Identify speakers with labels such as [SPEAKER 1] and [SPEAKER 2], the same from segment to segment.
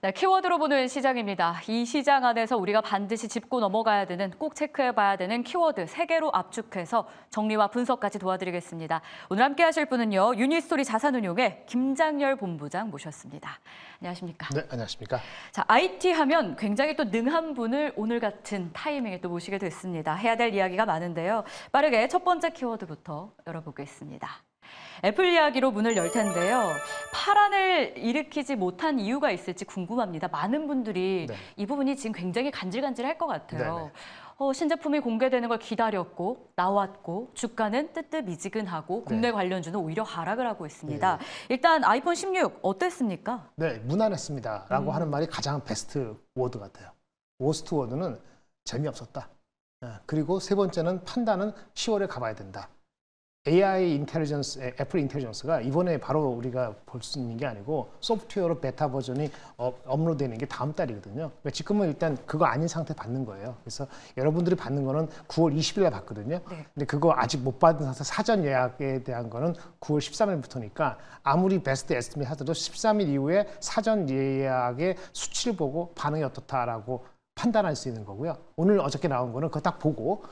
[SPEAKER 1] 네, 키워드로 보는 시장입니다. 이 시장 안에서 우리가 반드시 짚고 넘어가야 되는, 꼭 체크해봐야 되는 키워드 3개로 압축해서 정리와 분석까지 도와드리겠습니다. 오늘 함께 하실 분은요, 유니스토리 자산운용의 김장열 본부장 모셨습니다. 안녕하십니까?
[SPEAKER 2] 네, 안녕하십니까?
[SPEAKER 1] 자, IT 하면 굉장히 또 능한 분을 오늘 같은 타이밍에 또 모시게 됐습니다. 해야 될 이야기가 많은데요. 빠르게 첫 번째 키워드부터 열어보겠습니다. 애플 이야기로 문을 열 텐데요. 파란을 일으키지 못한 이유가 있을지 궁금합니다. 많은 분들이
[SPEAKER 2] 네.
[SPEAKER 1] 이 부분이 지금 굉장히 간질간질할 것 같아요.
[SPEAKER 2] 네네.
[SPEAKER 1] 신제품이 공개되는 걸 기다렸고 나왔고 주가는 뜨뜻미지근하고 국내 관련주는 오히려 하락을 하고 있습니다. 일단 아이폰 16 어땠습니까?
[SPEAKER 2] 네, 무난했습니다라고 하는 말이 가장 베스트 워드 같아요. 워스트 워드는 재미없었다. 그리고 세 번째는 판단은 10월에 가봐야 된다. AI 인텔리전스, 애플 인텔리전스가 이번에 바로 우리가 볼 수 있는 게 아니고 소프트웨어로 베타 버전이 업로드되는 게 다음 달이거든요. 그러니까 지금은 일단 그거 아닌 상태 받는 거예요. 그래서 여러분들이 받는 거는 9월 20일에 받거든요.
[SPEAKER 1] 네. 근데
[SPEAKER 2] 그거 아직 못 받은 상태 사전 예약에 대한 거는 9월 13일부터니까 아무리 베스트 에스티메이트 하더라도 13일 이후에 사전 예약의 수치를 보고 반응이 어떻다라고 판단할 수 있는 거고요. 오늘 어저께 나온 거는 그거 딱 보고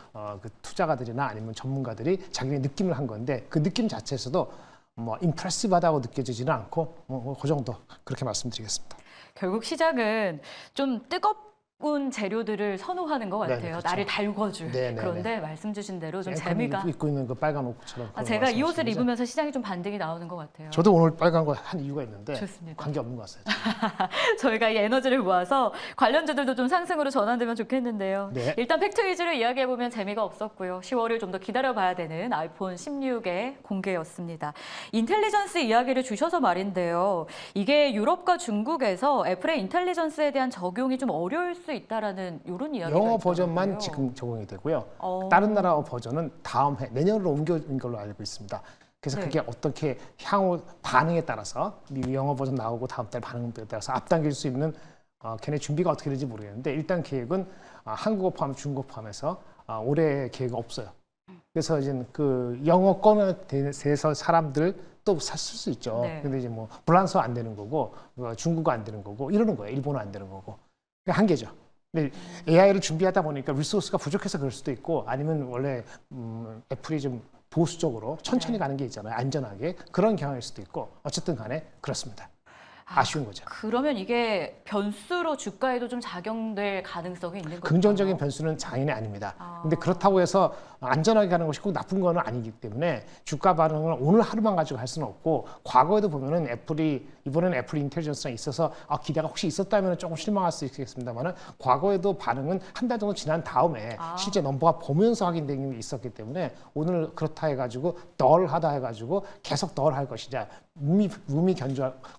[SPEAKER 2] 그 투자가들이나 아니면 전문가들이 자기네 느낌을 한 건데 그 느낌 자체에서도 뭐 임프레시브하다고 느껴지지는 않고 그 정도 그렇게 말씀드리겠습니다.
[SPEAKER 1] 결국 시장은 좀 뜨겁은 재료들을 선호하는 것 같아요.
[SPEAKER 2] 네네, 그렇죠.
[SPEAKER 1] 나를 달궈줄.
[SPEAKER 2] 네네네.
[SPEAKER 1] 그런데 말씀 주신 대로 좀
[SPEAKER 2] 앵커님
[SPEAKER 1] 재미가.
[SPEAKER 2] 입고 있는 그 빨간 옷처럼.
[SPEAKER 1] 제가 이 옷을 입으면서 시장이 좀 반등이 나오는 것 같아요.
[SPEAKER 2] 저도 오늘 빨간 거 한 이유가 있는데
[SPEAKER 1] 좋습니다.
[SPEAKER 2] 관계 없는 것 같아요.
[SPEAKER 1] 저희가 이 에너지를 모아서 관련주들도 좀 상승으로 전환되면 좋겠는데요.
[SPEAKER 2] 네.
[SPEAKER 1] 일단 팩트 위주로 이야기해보면 재미가 없었고요. 10월을 좀 더 기다려봐야 되는 아이폰 16의 공개였습니다. 인텔리전스 이야기를 주셔서 말인데요. 이게 유럽과 중국에서 애플의 인텔리전스에 대한 적용이 좀 어려울 수 있다라는 이런 이야기가
[SPEAKER 2] 영어
[SPEAKER 1] 있더라고요.
[SPEAKER 2] 버전만 지금 적용이 되고요.
[SPEAKER 1] 어.
[SPEAKER 2] 다른 나라 버전은 다음 해 내년으로 옮겨진 걸로 알고 있습니다. 그래서
[SPEAKER 1] 네.
[SPEAKER 2] 그게 어떻게 향후 반응에 따라서 미 영어 버전 나오고 다음 달 반응에 따라서 앞당길 수 있는 걔네 준비가 어떻게 될지 모르겠는데 일단 계획은 한국어 포함 중국어 포함해서 올해 계획은 없어요. 그래서 이제 그 영어권에 대해서 사람들 또 쓸 수 있죠.
[SPEAKER 1] 네.
[SPEAKER 2] 근데 이제 뭐 불란서 안 되는 거고 중국어 안 되는 거고 이러는 거예요. 일본어 안 되는 거고. 그게 한계죠. 근데 AI를 준비하다 보니까 리소스가 부족해서 그럴 수도 있고 아니면 원래 애플이 좀 보수적으로 천천히 가는 게 있잖아요. 안전하게. 그런 경향일 수도 있고 어쨌든 간에 그렇습니다. 아쉬운 거죠.
[SPEAKER 1] 그러면 이게 변수로 주가에도 좀 작용될 가능성이 있는 거죠?
[SPEAKER 2] 긍정적인 변수는 당연히 아닙니다. 근데 그렇다고 해서 안전하게 가는 것이 꼭 나쁜 거는 아니기 때문에 주가 반응을 오늘 하루만 가지고 할 수는 없고 과거에도 보면은 애플이 이번에는 애플 인텔리전스가 있어서 기대가 혹시 있었다면 조금 실망할 수 있겠습니다만은 과거에도 반응은 한 달 정도 지난 다음에 실제 넘버가 보면서 확인된 게 있었기 때문에 오늘 그렇다 해가지고 덜하다 해가지고 계속 덜할 것이냐 몸이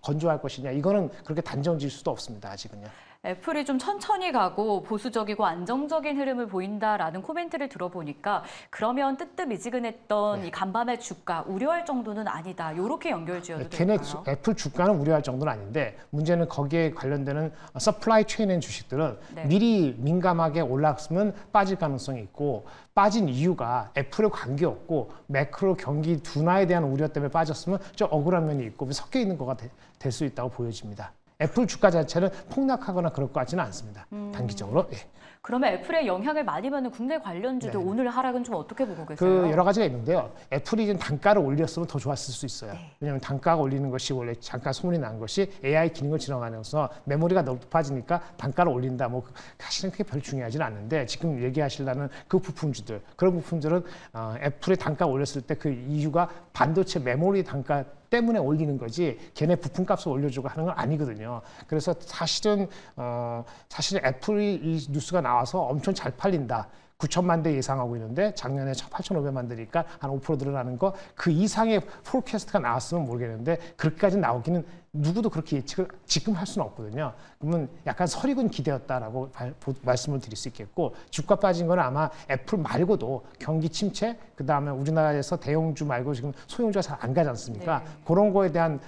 [SPEAKER 2] 건조할 것이냐 이거는 그렇게 단정 지을 수도 없습니다. 아직은요.
[SPEAKER 1] 애플이 좀 천천히 가고 보수적이고 안정적인 흐름을 보인다라는 코멘트를 들어보니까 그러면 뜨뜻미지근했던 이 간밤의 주가 우려할 정도는 아니다. 이렇게 연결지어도
[SPEAKER 2] 걔네
[SPEAKER 1] 될까요?
[SPEAKER 2] 애플 주가는 우려할 정도는 아닌데 문제는 거기에 관련되는 서플라이 체인의 주식들은
[SPEAKER 1] 네.
[SPEAKER 2] 미리 민감하게 올랐으면 빠질 가능성이 있고 빠진 이유가 애플에 관계없고 매크로 경기 둔화에 대한 우려 때문에 빠졌으면 좀 억울한 면이 있고 섞여 있는 거가 될 수 있다고 보여집니다. 애플 주가 자체는 폭락하거나 그럴 것 같지는 않습니다. 단기적으로. 예.
[SPEAKER 1] 그러면 애플에 영향을 많이 받는 국내 관련주들
[SPEAKER 2] 네.
[SPEAKER 1] 오늘 하락은 좀 어떻게 보고 계세요?
[SPEAKER 2] 그 여러 가지가 있는데요. 애플이 지금 단가를 올렸으면 더 좋았을 수 있어요.
[SPEAKER 1] 네.
[SPEAKER 2] 왜냐하면 단가가 올리는 것이 원래 잠깐 소문이 난 것이 AI 기능을 지나가면서 메모리가 높아지니까 단가를 올린다. 뭐 사실은 그게 별 중요하지는 않는데 지금 얘기하시려는 그 부품주들 그런 부품들은 애플의 단가 올렸을 때 그 이유가 반도체 메모리 단가 때문에 올리는 거지 걔네 부품값을 올려주고 하는 건 아니거든요. 그래서 사실은 애플이 이 뉴스가 나와서 엄청 잘 팔린다. 9천만 대 예상하고 있는데 작년에 8,500만 대니까 한 5% 늘어나는 거 그 이상의 포캐스트가 나왔으면 모르겠는데 그렇게까지 나오기는 누구도 그렇게 예측을 지금 할 수는 없거든요. 그러면 약간 설익은 기대였다라고 말씀을 드릴 수 있겠고 주가 빠진 건 아마 애플 말고도 경기 침체 그다음에 우리나라에서 대형주 말고 지금 소형주가 잘 안 가지 않습니까?
[SPEAKER 1] 네.
[SPEAKER 2] 그런 거에 대한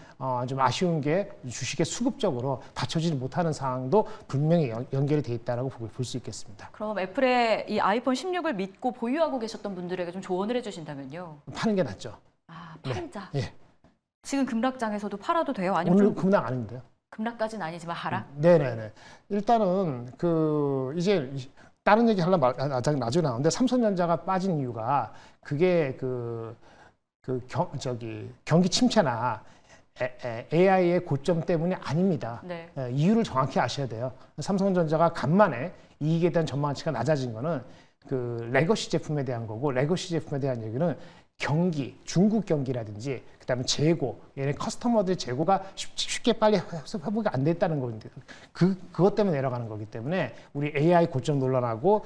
[SPEAKER 2] 좀 아쉬운 게 주식의 수급적으로 받쳐지지 못하는 상황도 분명히 연결이 돼 있다라고 볼 수 있겠습니다.
[SPEAKER 1] 그럼 애플의 이 아이폰 16을 믿고 보유하고 계셨던 분들에게 좀 조언을 해주신다면요?
[SPEAKER 2] 파는 게 낫죠.
[SPEAKER 1] 팔자.
[SPEAKER 2] 예.
[SPEAKER 1] 지금 급락장에서도 팔아도 돼요? 아니면
[SPEAKER 2] 오늘
[SPEAKER 1] 좀
[SPEAKER 2] 급락 아닌데요.
[SPEAKER 1] 급락까지는 아니지만 하락?
[SPEAKER 2] 네네네. 일단은 이제 다른 얘기 하려면 나중에 나오는데 삼성전자가 빠진 이유가 그게 경기 침체나 AI의 고점 때문이 아닙니다.
[SPEAKER 1] 네.
[SPEAKER 2] 이유를 정확히 아셔야 돼요. 삼성전자가 간만에 이익에 대한 전망치가 낮아진 거는 레거시 제품에 대한 거고, 레거시 제품에 대한 얘기는 경기, 중국 경기라든지 그다음에 재고, 얘네 커스터머들의 재고가 쉽게 빨리 회복이 안 됐다는 건데 그것 때문에 내려가는 거기 때문에 우리 AI 고점 논란하고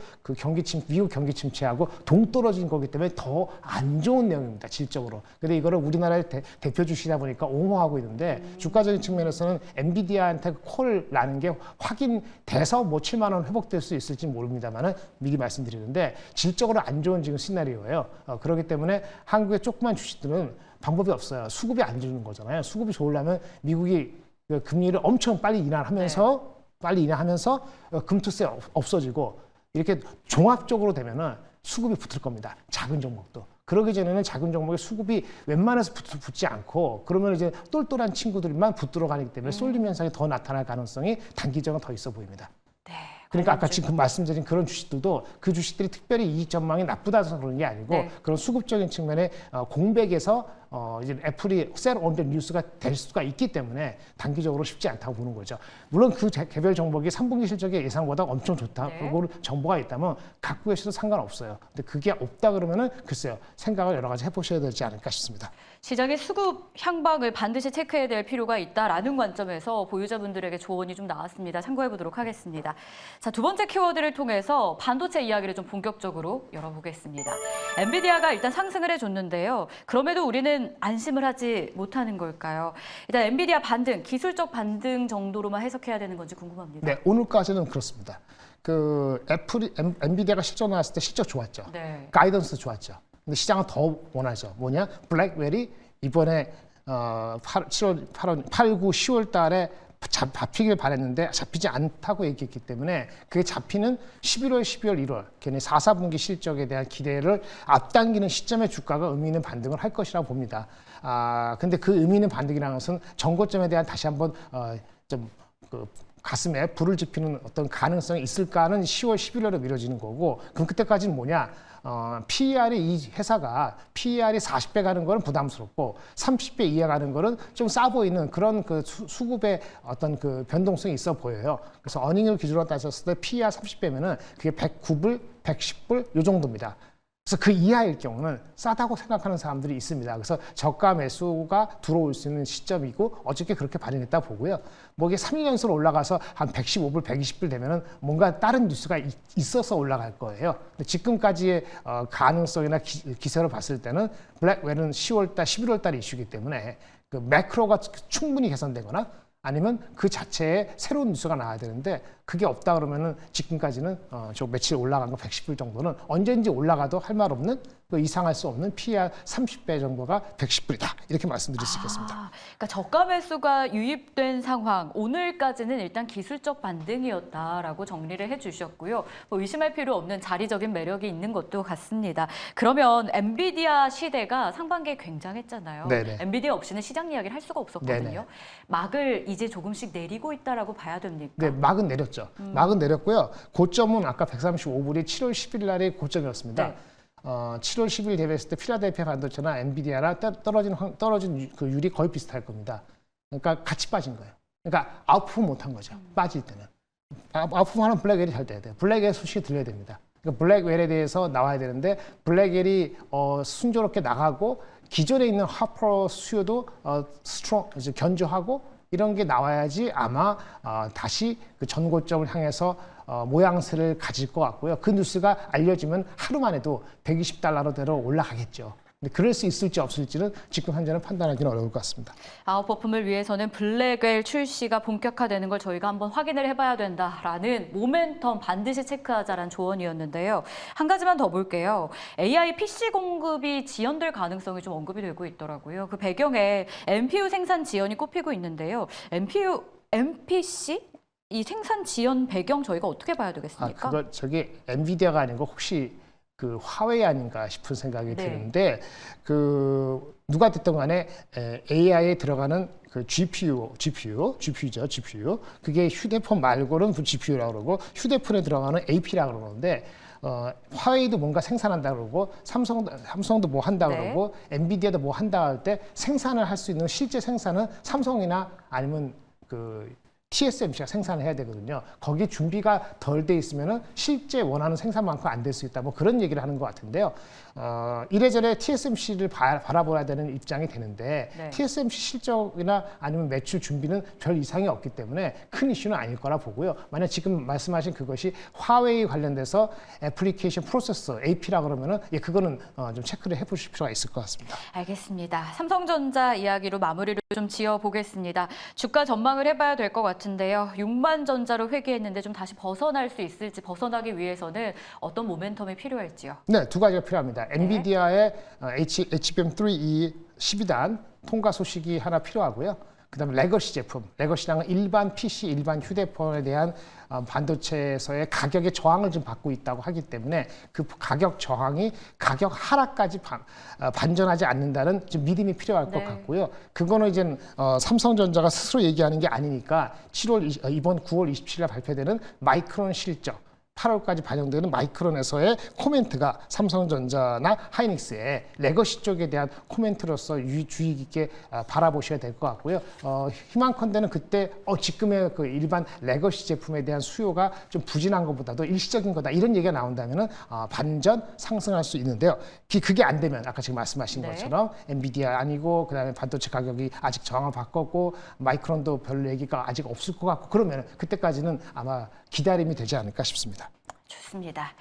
[SPEAKER 2] 미국 경기 침체하고 동떨어진 거기 때문에 더 안 좋은 내용입니다, 질적으로. 근데 이거를 우리나라의 대표 주시다 보니까 옹호하고 있는데 주가적인 측면에서는 엔비디아한테 콜 나는 게 확인돼서 뭐 7만 원 회복될 수 있을지 모릅니다만은 미리 말씀드리는데 질적으로 안 좋은 지금 시나리오예요. 그렇기 때문에 한국의 조그만 주식들은 방법이 없어요. 수급이 안 주는 거잖아요. 수급이 좋으려면 미국이 금리를 엄청 빨리 인하하면서 금투세 없어지고 이렇게 종합적으로 되면은 수급이 붙을 겁니다. 작은 종목도. 그러기 전에는 작은 종목에 수급이 웬만해서 붙지 않고 그러면 이제 똘똘한 친구들만 붙들어 가기 때문에 쏠림 현상이 더 나타날 가능성이 단기적으로 더 있어 보입니다.
[SPEAKER 1] 네.
[SPEAKER 2] 그러니까 아까 지금 말씀드린 그런 주식들도 그 주식들이 특별히 이익 전망이 나쁘다서 그런 게 아니고
[SPEAKER 1] 네.
[SPEAKER 2] 그런 수급적인 측면에 공백에서 이제 애플이 셀 온더 뉴스가 될 수가 있기 때문에 단기적으로 쉽지 않다고 보는 거죠. 물론 그 개별 종목이 3분기 실적이 예상보다 엄청 좋다.
[SPEAKER 1] 네.
[SPEAKER 2] 그걸 정보가 있다면 갖고 계셔도 상관없어요. 근데 그게 없다 그러면은 글쎄요. 생각을 여러 가지 해보셔야 되지 않을까 싶습니다.
[SPEAKER 1] 시장의 수급 향방을 반드시 체크해야 될 필요가 있다라는 관점에서 보유자분들에게 조언이 좀 나왔습니다. 참고해 보도록 하겠습니다. 자, 두 번째 키워드를 통해서 반도체 이야기를 좀 본격적으로 열어보겠습니다. 엔비디아가 일단 상승을 해줬는데요. 그럼에도 우리는 안심을 하지 못하는 걸까요? 일단 엔비디아 반등, 기술적 반등 정도로만 해석해야 되는 건지 궁금합니다.
[SPEAKER 2] 네, 오늘까지는 그렇습니다. 엔비디아가 실적 나왔을 때 실적 좋았죠.
[SPEAKER 1] 네.
[SPEAKER 2] 가이던스 좋았죠. 근데 시장은 더 원하죠. 뭐냐? 블랙웰이 이번에 8, 9, 10월 달에 잡히길 바랬는데 잡히지 않다고 얘기했기 때문에 그게 잡히는 11월, 12월, 1월 걔네 4, 4분기 실적에 대한 기대를 앞당기는 시점에 주가가 의미 있는 반등을 할 것이라고 봅니다. 근데 그 의미 있는 반등이라는 것은 정고점에 대한 다시 한번 가슴에 불을 지피는 어떤 가능성이 있을까는 10월, 11월에 미뤄지는 거고 그럼 그때까지는 뭐냐? PER이 이 회사가 PER이 40배 가는 거는 부담스럽고 30배 이하 가는 거는 좀 싸 보이는 그런 수급의 어떤 변동성이 있어 보여요. 그래서 어닝을 기준으로 따졌을 때 PER 30배면은 그게 109불, 110불 요 정도입니다. 그래서 그 이하일 경우는 싸다고 생각하는 사람들이 있습니다. 그래서 저가 매수가 들어올 수 있는 시점이고 어저께 그렇게 반영했다 보고요. 뭐 이게 3일 연속으로 올라가서 한 115불, 120불 되면은 뭔가 다른 뉴스가 있어서 올라갈 거예요. 근데 지금까지의 가능성이나 기세를 봤을 때는 블랙웰은 10월 달, 11월 달 이슈이기 때문에 그 매크로가 충분히 개선되거나 아니면 그 자체에 새로운 뉴스가 나와야 되는데 그게 없다 그러면은 지금까지는 저 며칠 올라간 거 110불 정도는 언제든지 올라가도 할 말 없는 이상할 수 없는 PER 30배 정도가 110불이다 이렇게 말씀드릴 수 있겠습니다.
[SPEAKER 1] 그러니까 저가 매수가 유입된 상황 오늘까지는 일단 기술적 반등이었다라고 정리를 해주셨고요. 뭐 의심할 필요 없는 자리적인 매력이 있는 것도 같습니다. 그러면 엔비디아 시대가 상반기에 굉장했잖아요.
[SPEAKER 2] 네네.
[SPEAKER 1] 엔비디아 없이는 시장 이야기를 할 수가 없었거든요.
[SPEAKER 2] 네네.
[SPEAKER 1] 막을 이제 조금씩 내리고 있다라고 봐야 됩니까?
[SPEAKER 2] 네, 막은 내렸죠. 막은 내렸고요. 고점은 아까 135불이 7월 10일 날의 고점이었습니다.
[SPEAKER 1] 네.
[SPEAKER 2] 7월 10일 대비했을 때 필라델피아 반도체나 엔비디아나 떨어진 그 율이 거의 비슷할 겁니다. 그러니까 같이 빠진 거예요. 그러니까 아웃풋 못한 거죠. 빠질 때는. 아웃풋하는 블랙웰이 잘 돼야 돼요. 블랙웰 소식이 들려야 됩니다. 그러니까 블랙웰에 대해서 나와야 되는데 블랙웰이 순조롭게 나가고 기존에 있는 하퍼 수요도 이제 견조하고 이런 게 나와야지 아마 다시 그 전고점을 향해서 모양새를 가질 것 같고요. 그 뉴스가 알려지면 하루만 해도 120달러대로 올라가겠죠. 근데 그럴 수 있을지 없을지는 지금 현재는 판단하기는 어려울 것 같습니다.
[SPEAKER 1] 아웃퍼폼을 위해서는 블랙웰 출시가 본격화되는 걸 저희가 한번 확인을 해봐야 된다라는 모멘텀 반드시 체크하자라는 조언이었는데요. 한 가지만 더 볼게요. AI PC 공급이 지연될 가능성이 좀 언급이 되고 있더라고요. 그 배경에 NPU 생산 지연이 꼽히고 있는데요. NPC? 이 생산 지연 배경 저희가 어떻게 봐야 되겠습니까?
[SPEAKER 2] 그거 저기 엔비디아가 아닌 거 혹시 그 화웨이 아닌가 싶은 생각이
[SPEAKER 1] 네.
[SPEAKER 2] 드는데 그 누가 됐든 간에 AI에 들어가는 그 GPU죠. 그게 휴대폰 말고는 그 GPU라고 그러고 휴대폰에 들어가는 AP라고 그러는데 화웨이도 뭔가 생산한다 그러고 삼성도 뭐 한다
[SPEAKER 1] 네.
[SPEAKER 2] 그러고 엔비디아도 뭐 한다 할 때 생산을 할 수 있는 실제 생산은 삼성이나 아니면 그 TSMC가 생산을 해야 되거든요. 거기 준비가 덜 돼 있으면은 실제 원하는 생산만큼 안 될 수 있다. 뭐 그런 얘기를 하는 것 같은데요. 이래저래 TSMC를 바라봐야 되는 입장이 되는데
[SPEAKER 1] 네.
[SPEAKER 2] TSMC 실적이나 아니면 매출 준비는 별 이상이 없기 때문에 큰 이슈는 아닐 거라 보고요. 만약 지금 말씀하신 그것이 화웨이 관련돼서 애플리케이션 프로세서 AP라 그러면은 예, 그거는 좀 체크를 해보실 필요가 있을 것 같습니다.
[SPEAKER 1] 알겠습니다. 삼성전자 이야기로 마무리를 좀 지어보겠습니다. 주가 전망을 해봐야 될 것 같은데요. 6만 전자로 회귀했는데 좀 다시 벗어날 수 있을지 벗어나기 위해서는 어떤 모멘텀이 필요할지요?
[SPEAKER 2] 네, 두 가지가 필요합니다. 엔비디아의 HBM3E 12단 통과 소식이 하나 필요하고요. 그다음에 레거시 제품, 레거시랑은 일반 PC, 일반 휴대폰에 대한 반도체에서의 가격의 저항을 좀 받고 있다고 하기 때문에 그 가격 저항이 가격 하락까지 반전하지 않는다는 좀 믿음이 필요할 것 같고요. 그거는 이제 삼성전자가 스스로 얘기하는 게 아니니까 이번 9월 27일 발표되는 마이크론 실적 8월까지 반영되는 마이크론에서의 코멘트가 삼성전자나 하이닉스의 레거시 쪽에 대한 코멘트로서 주의 깊게 바라보셔야 될 것 같고요. 희망컨대는 그때 지금의 그 일반 레거시 제품에 대한 수요가 좀 부진한 것보다도 일시적인 거다 이런 얘기가 나온다면은 반전 상승할 수 있는데요. 그게 안 되면 아까 지금 말씀하신
[SPEAKER 1] 네.
[SPEAKER 2] 것처럼 엔비디아 아니고 그다음에 반도체 가격이 아직 저항을 바꿨고 마이크론도 별 얘기가 아직 없을 것 같고 그러면 그때까지는 아마 기다림이 되지 않을까 싶습니다.
[SPEAKER 1] 좋습니다.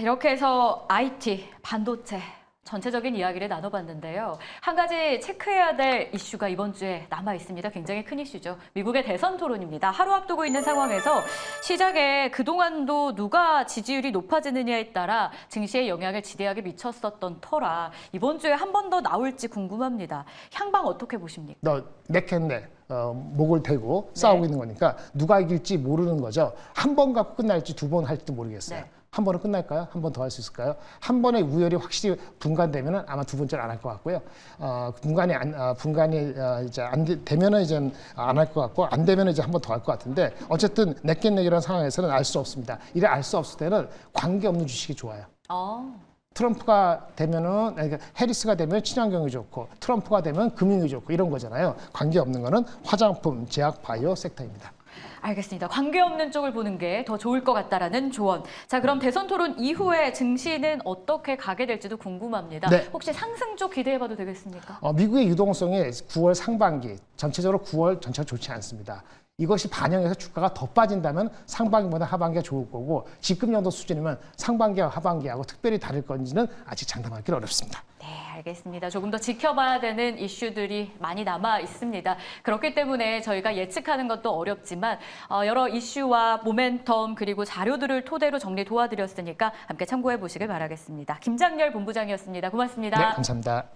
[SPEAKER 1] 이렇게 해서 IT, 반도체 전체적인 이야기를 나눠봤는데요. 한 가지 체크해야 될 이슈가 이번 주에 남아 있습니다. 굉장히 큰 이슈죠. 미국의 대선 토론입니다. 하루 앞두고 있는 상황에서 시작에 그동안도 누가 지지율이 높아지느냐에 따라 증시에 영향을 지대하게 미쳤었던 터라 이번 주에 한 번 더 나올지 궁금합니다. 향방 어떻게 보십니까?
[SPEAKER 2] 넥앤넥 목을 대고 싸우고 있는 거니까 누가 이길지 모르는 거죠. 한 번 갖고 끝날지 두 번 할지도 모르겠어요.
[SPEAKER 1] 네.
[SPEAKER 2] 한 번은 끝날까요? 한 번 더 할 수 있을까요? 한 번의 우열이 확실히 분간되면은 아마 두 번째는 안 할 것 같고요. 분간이 이제 되면은 이제 안 할 것 같고 안 되면은 이제 한 번 더 할 것 같은데 어쨌든 넥앤넥이라는 상황에서는 알 수 없습니다. 이래 알 수 없을 때는 관계없는 주식이 좋아요. 트럼프가 되면은 그러니까 해리스가 되면 친환경이 좋고 트럼프가 되면 금융이 좋고 이런 거잖아요. 관계없는 거는 화장품, 제약, 바이오 섹터입니다.
[SPEAKER 1] 알겠습니다. 관계없는 쪽을 보는 게 더 좋을 것 같다라는 조언. 자, 그럼 대선 토론 이후에 증시는 어떻게 가게 될지도 궁금합니다.
[SPEAKER 2] 네.
[SPEAKER 1] 혹시 상승 쪽 기대해봐도 되겠습니까?
[SPEAKER 2] 미국의 유동성이 9월 상반기, 전체적으로 9월 전체가 좋지 않습니다. 이것이 반영해서 주가가 더 빠진다면 상반기보다 하반기가 좋을 거고 지금 정도 수준이면 상반기와 하반기하고 특별히 다를 건지는 아직 장담하기는 어렵습니다.
[SPEAKER 1] 네, 알겠습니다. 조금 더 지켜봐야 되는 이슈들이 많이 남아 있습니다. 그렇기 때문에 저희가 예측하는 것도 어렵지만 여러 이슈와 모멘텀 그리고 자료들을 토대로 정리 도와드렸으니까 함께 참고해 보시길 바라겠습니다. 김장렬 본부장이었습니다. 고맙습니다.
[SPEAKER 2] 네, 감사합니다.